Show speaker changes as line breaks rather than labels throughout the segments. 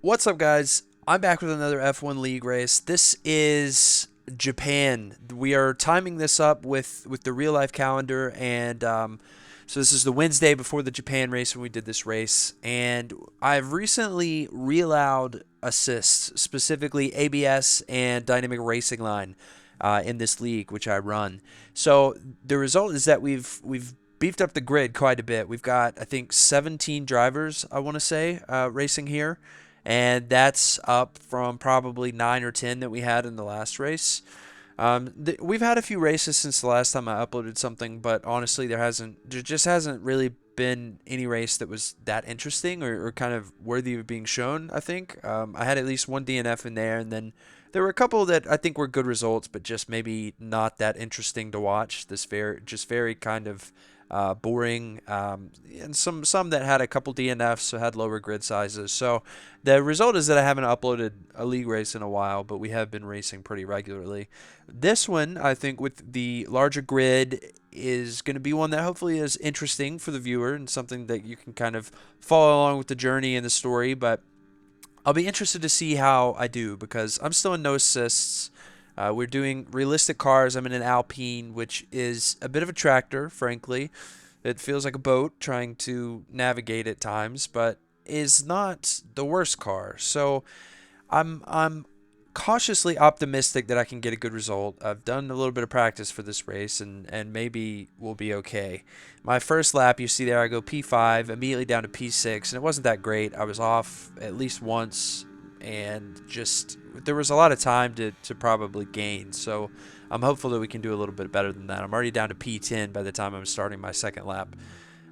What's up, guys? I'm back with another F1 League race. This is Japan. We are timing this up with the real life calendar, and so this is the Wednesday before the Japan race when we did this race. And I've recently reallowed assists, specifically ABS and dynamic racing line, in this league which I run. So the result is that we've beefed up the grid quite a bit. We've got, I think, 17 drivers, I want to say, racing here, and that's up from probably 9 or 10 that we had in the last race. We've had a few races since the last time I uploaded something, but honestly, there just hasn't really been any race that was that interesting or kind of worthy of being shown. I think I had at least one DNF in there, and then there were a couple that I think were good results, but just maybe not that interesting to watch. This very kind of boring, and some that had a couple DNFs, so had lower grid sizes. So the result is that I haven't uploaded a league race in a while, but we have been racing pretty regularly. This one, I think, with the larger grid, is going to be one that hopefully is interesting for the viewer and something that you can kind of follow along with the journey and the story. But I'll be interested to see how I do because I'm still in no assists. We're doing realistic cars. I'm in an Alpine, which is a bit of a tractor, frankly. It feels like a boat trying to navigate at times, but is not the worst car. So I'm cautiously optimistic that I can get a good result. I've done a little bit of practice for this race, and maybe we'll be okay. My first lap, you see there, I go P5, immediately down to P6, and it wasn't that great. I was off at least once, and just there was a lot of time to probably gain. So I'm hopeful that we can do a little bit better than that. I'm already down to P10 by the time I'm starting my second lap.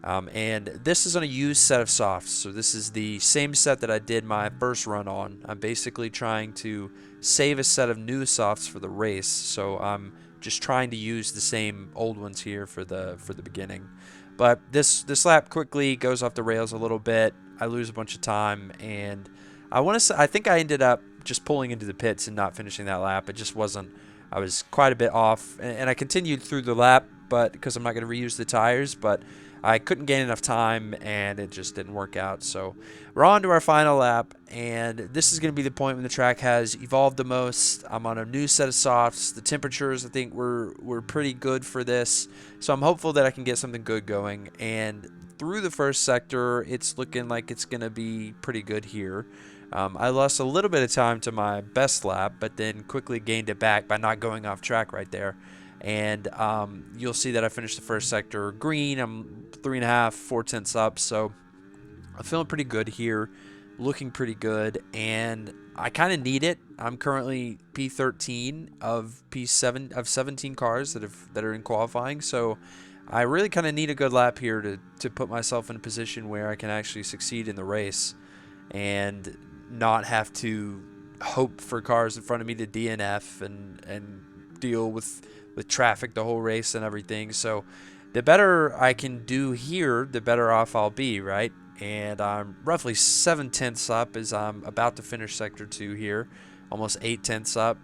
And this is on a used set of softs, so this is the same set that I did my first run on. I'm basically trying to save a set of new softs for the race, so I'm just trying to use the same old ones here for the beginning. But this lap quickly goes off the rails a little bit. I lose a bunch of time, and I think I ended up just pulling into the pits and not finishing that lap. It just wasn't. I was quite a bit off, and I continued through the lap, but because I'm not going to reuse the tires, but I couldn't gain enough time, and it just didn't work out. So we're on to our final lap, and this is going to be the point when the track has evolved the most. I'm on a new set of softs. The temperatures, I think, were pretty good for this, so I'm hopeful that I can get something good going. And through the first sector, it's looking like it's going to be pretty good here. I lost a little bit of time to my best lap, but then quickly gained it back by not going off track right there. And you'll see that I finished the first sector green. I'm 3.5, 4 tenths up, so I'm feeling pretty good here, looking pretty good, and I kind of need it. I'm currently P13 of P7 of 17 cars that are in qualifying, so I really kind of need a good lap here to put myself in a position where I can actually succeed in the race and not have to hope for cars in front of me to DNF and deal with traffic the whole race and everything. So the better I can do here, the better off I'll be, right? And I'm roughly 7 tenths up as I'm about to finish sector 2 here, almost 8 tenths up,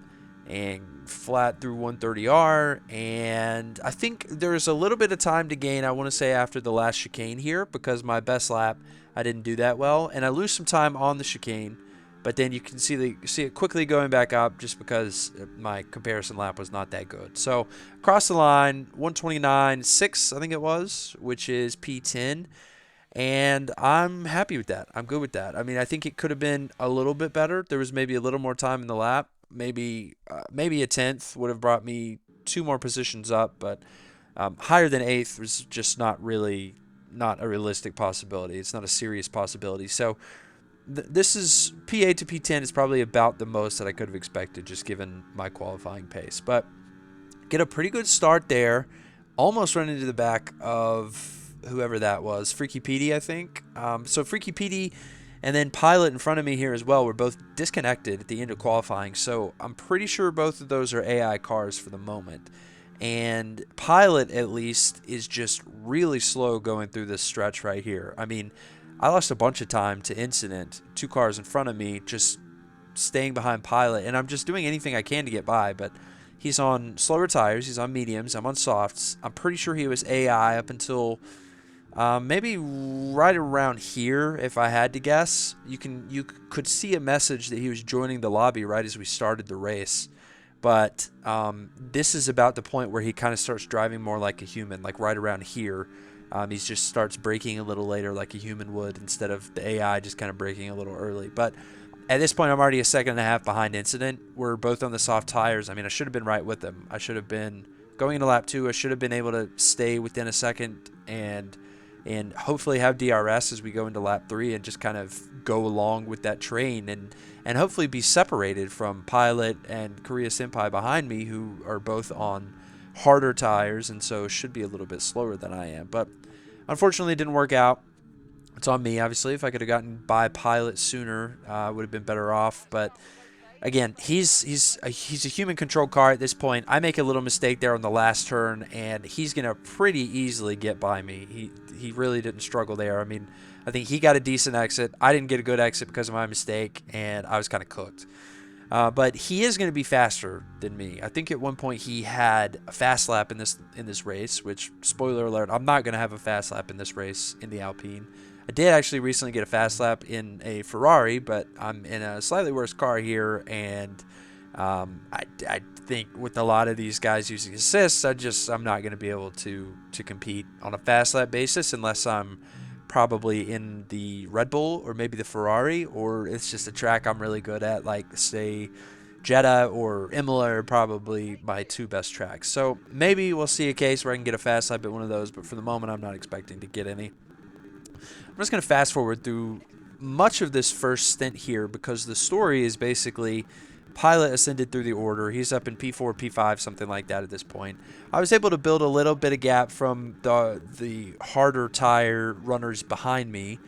and flat through 130R. And I think there's a little bit of time to gain, I want to say, after the last chicane here, because my best lap I didn't do that well, and I lose some time on the chicane, but then you can see it quickly going back up just because my comparison lap was not that good. So across the line, 129.6 I think it was, which is P10, and I'm happy with that. I'm good with that. I mean, I think it could have been a little bit better. There was maybe a little more time in the lap. Maybe a tenth would have brought me 2 more positions up, but higher than eighth was just not a realistic possibility. It's not a serious possibility. So this is P8 to P10 is probably about the most that I could have expected just given my qualifying pace. But get a pretty good start there. Almost run into the back of whoever that was. Freaky Petey, I think. So Freaky Petey and then Pilot in front of me here as well were both disconnected at the end of qualifying. So I'm pretty sure both of those are AI cars for the moment. And Pilot, at least, is just really slow going through this stretch right here. I mean, I lost a bunch of time to Incident, 2 cars in front of me, just staying behind Pilot, and I'm just doing anything I can to get by, but he's on slower tires, he's on mediums, I'm on softs. I'm pretty sure he was AI up until Maybe right around here, if I had to guess. You could see a message that he was joining the lobby right as we started the race. But this is about the point where he kind of starts driving more like a human, like right around here. He just starts braking a little later like a human would instead of the AI just kind of braking a little early. But at this point, I'm already a second and a half behind Incident. We're both on the soft tires. I mean, I should have been right with him. I should have been going into lap 2. I should have been able to stay within a second and hopefully have DRS as we go into lap 3 and just kind of go along with that train and hopefully be separated from Pilot and Korea Senpai behind me, who are both on harder tires and so should be a little bit slower than I am. But unfortunately, it didn't work out. It's on me, obviously. If I could have gotten by Pilot sooner, I would have been better off. But again, he's a human controlled car at this point. I make a little mistake there on the last turn, and he's gonna pretty easily get by me. He really didn't struggle there. I mean, I think he got a decent exit. I didn't get a good exit because of my mistake, and I was kind of cooked. But he is going to be faster than me. I think at one point he had a fast lap in this race, which, spoiler alert, I'm not going to have a fast lap in this race in the Alpine. I did actually recently get a fast lap in a Ferrari, but I'm in a slightly worse car here, and I think with a lot of these guys using assists, I'm not going to be able to compete on a fast lap basis unless I'm probably in the Red Bull or maybe the Ferrari, or it's just a track I'm really good at, like say Jeddah or Imola are probably my two best tracks. So maybe we'll see a case where I can get a fast lap at one of those, but for the moment I'm not expecting to get any. I'm just going to fast forward through much of this first stint here because the story is basically Pilot ascended through the order. He's up in P4, P5, something like that at this point. I was able to build a little bit of gap from the harder tire runners behind me,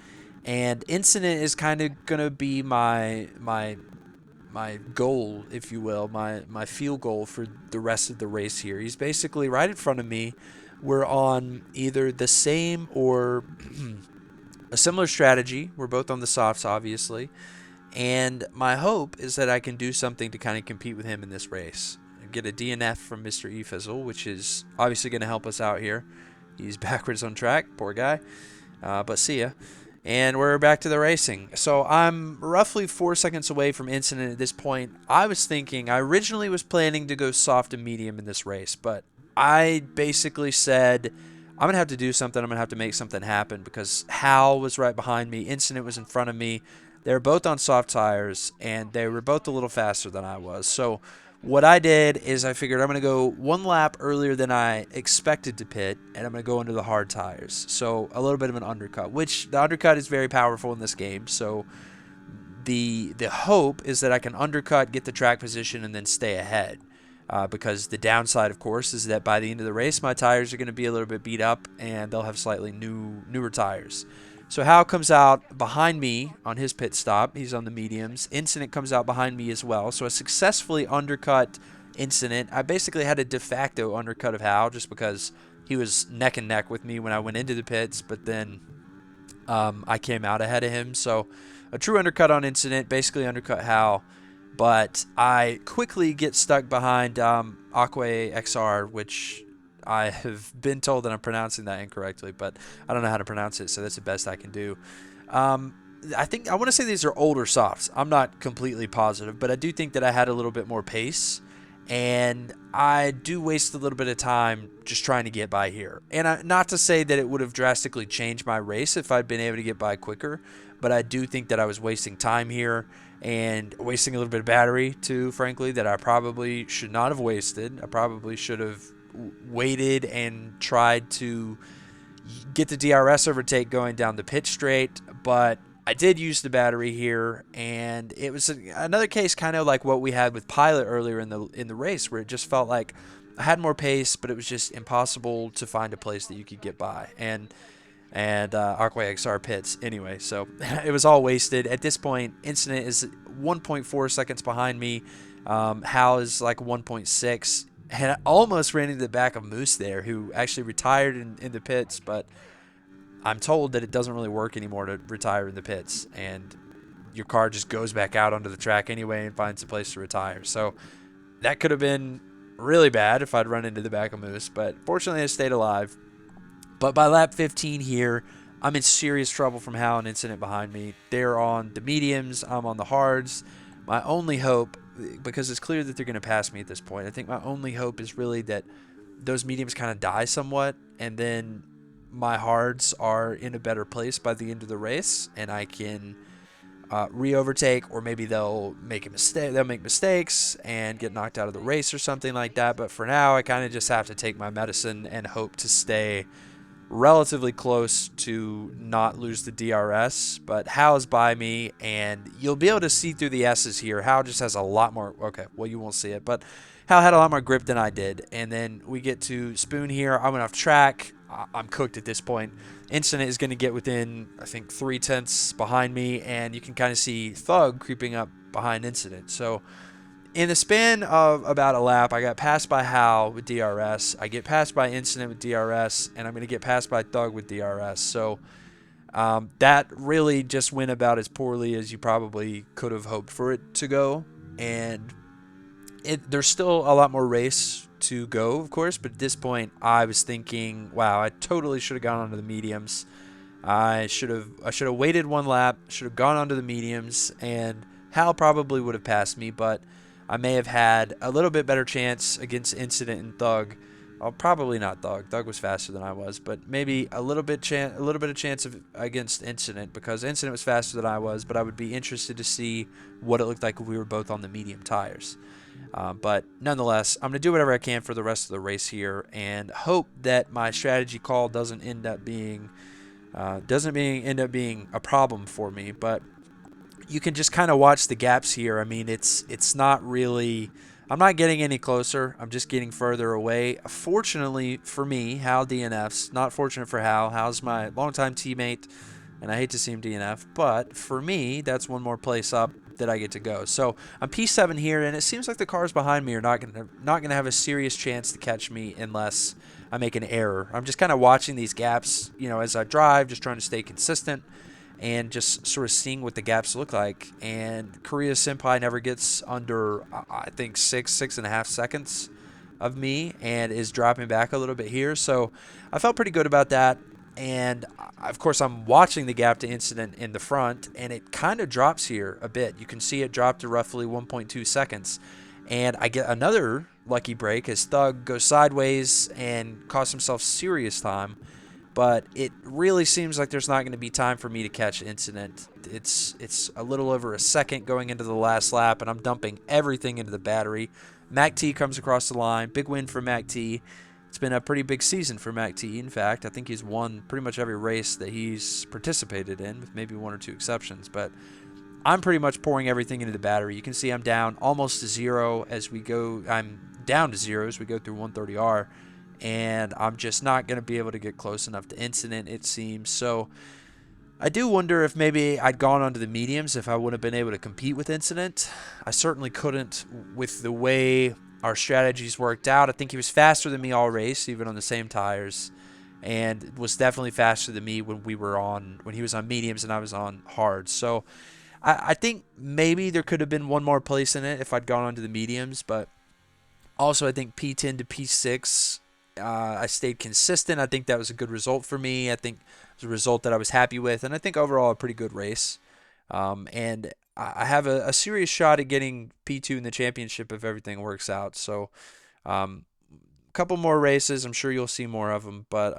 and Incident is kind of gonna be my goal, if you will, my field goal for the rest of the race here. He's basically right in front of me. We're on either the same or a similar strategy. We're both on the softs, obviously. And my hope is that I can do something to kind of compete with him in this race. Get a DNF from Mr. Efizzle, which is obviously going to help us out here. He's backwards on track, poor guy. But see ya. And we're back to the racing. So I'm roughly 4 seconds away from Incident at this point. I originally was planning to go soft and medium in this race, but I basically said, I'm going to have to do something. I'm going to have to make something happen because Hal was right behind me. Incident was in front of me. They were both on soft tires, and they were both a little faster than I was. So what I did is I figured I'm going to go one lap earlier than I expected to pit, and I'm going to go into the hard tires. So a little bit of an undercut, which the undercut is very powerful in this game. So the hope is that I can undercut, get the track position, and then stay ahead. Because the downside, of course, is that by the end of the race, my tires are going to be a little bit beat up, and they'll have slightly newer tires. So Hal comes out behind me on his pit stop. He's on the mediums. Incident comes out behind me as well. So I successfully undercut Incident. I basically had a de facto undercut of Hal just because he was neck and neck with me when I went into the pits, but then I came out ahead of him. So a true undercut on Incident, basically undercut Hal. But I quickly get stuck behind Aqua XR, which I have been told that I'm pronouncing that incorrectly, but I don't know how to pronounce it, so that's the best I can do. I want to say these are older softs. I'm not completely positive, but I do think that I had a little bit more pace, and I do waste a little bit of time just trying to get by here. And not to say that it would have drastically changed my race if I'd been able to get by quicker, but I do think that I was wasting time here and wasting a little bit of battery too, frankly, that I probably should not have wasted. I probably should have waited and tried to get the DRS overtake going down the pit straight, but I did use the battery here, and it was another case kind of like what we had with Pilot earlier in the race, where it just felt like I had more pace, but it was just impossible to find a place that you could get by. And Aqua XR pits anyway, so it was all wasted. At this point, Incident is 1.4 seconds behind me. Hal is like 1.6. And I almost ran into the back of Moose there, who actually retired in the pits, but I'm told that it doesn't really work anymore to retire in the pits, and your car just goes back out onto the track anyway and finds a place to retire. So that could have been really bad if I'd run into the back of Moose, but fortunately I stayed alive. But by lap 15 here, I'm in serious trouble from Hal and Incident behind me. They're on the mediums, I'm on the hards. My only hope, because it's clear that they're going to pass me at this point, I think my only hope is really that those mediums kind of die somewhat, and then my hards are in a better place by the end of the race, and I can re-overtake, or maybe they'll make a mistake. They'll make mistakes and get knocked out of the race or something like that. But for now, I kind of just have to take my medicine and hope to stay relatively close to not lose the DRS. But Hal's by me, and you'll be able to see through the S's here. Hal just has a lot more. Okay, well, you won't see it, but Hal had a lot more grip than I did. And then we get to Spoon here. I went off track. I'm cooked at this point. Incident is going to get within, I think, 3/10 behind me, and you can kind of see Thug creeping up behind Incident. So in the span of about a lap, I got passed by Hal with DRS. I get passed by Incident with DRS, and I'm going to get passed by Thug with DRS. So that really just went about as poorly as you probably could have hoped for it to go. And there's still a lot more race to go, of course, but at this point, I was thinking, wow, I totally should have gone onto the mediums. I should have waited one lap, should have gone onto the mediums, and Hal probably would have passed me, but I may have had a little bit better chance against Incident and Thug. Well, probably not Thug. Thug was faster than I was, but maybe a little bit of chance against Incident, because Incident was faster than I was. But I would be interested to see what it looked like if we were both on the medium tires. But nonetheless, I'm going to do whatever I can for the rest of the race here, and hope that my strategy call doesn't end up being a problem for me. But you can just kind of watch the gaps here. I mean, it's not really. I'm not getting any closer. I'm just getting further away. Fortunately for me, Hal DNFs. Not fortunate for Hal. Hal's my longtime teammate, and I hate to see him DNF. But for me, that's one more place up that I get to go. So I'm P7 here, and it seems like the cars behind me are not gonna have a serious chance to catch me unless I make an error. I'm just kind of watching these gaps, as I drive, just trying to stay consistent and just sort of seeing what the gaps look like. And Korea Senpai never gets under, I think, 6.5 seconds of me, and is dropping back a little bit here. So I felt pretty good about that. And of course, I'm watching the gap to Incident in the front, and it kind of drops here a bit. You can see it drop to roughly 1.2 seconds. And I get another lucky break as Thug goes sideways and costs himself serious time. But it really seems like there's not going to be time for me to catch Incident. It's a little over a second going into the last lap, and I'm dumping everything into the battery. Mac T comes across the line. Big win for Mac T. It's been a pretty big season for Mac T. In fact, I think he's won pretty much every race that he's participated in, with maybe one or two exceptions. But I'm pretty much pouring everything into the battery. You can see I'm down almost to zero as we go. I'm down to zero as we go through 130R. And I'm just not going to be able to get close enough to Incident, it seems. So I do wonder if maybe I'd gone onto the mediums if I would have been able to compete with Incident. I certainly couldn't with the way our strategies worked out. I think he was faster than me all race, even on the same tires, and was definitely faster than me when he was on mediums and I was on hards. So I think maybe there could have been one more place in it if I'd gone onto the mediums, but also I think P10 to P6, I stayed consistent. I think that was a good result for me. I think it was a result that I was happy with, and I think overall a pretty good race. And I have a serious shot at getting P2 in the championship if everything works out. So a couple more races. I'm sure you'll see more of them. But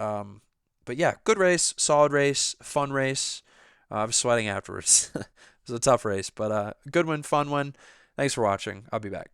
yeah, good race, solid race, fun race. I was sweating afterwards. It was a tough race, but good one, fun one. Thanks for watching. I'll be back.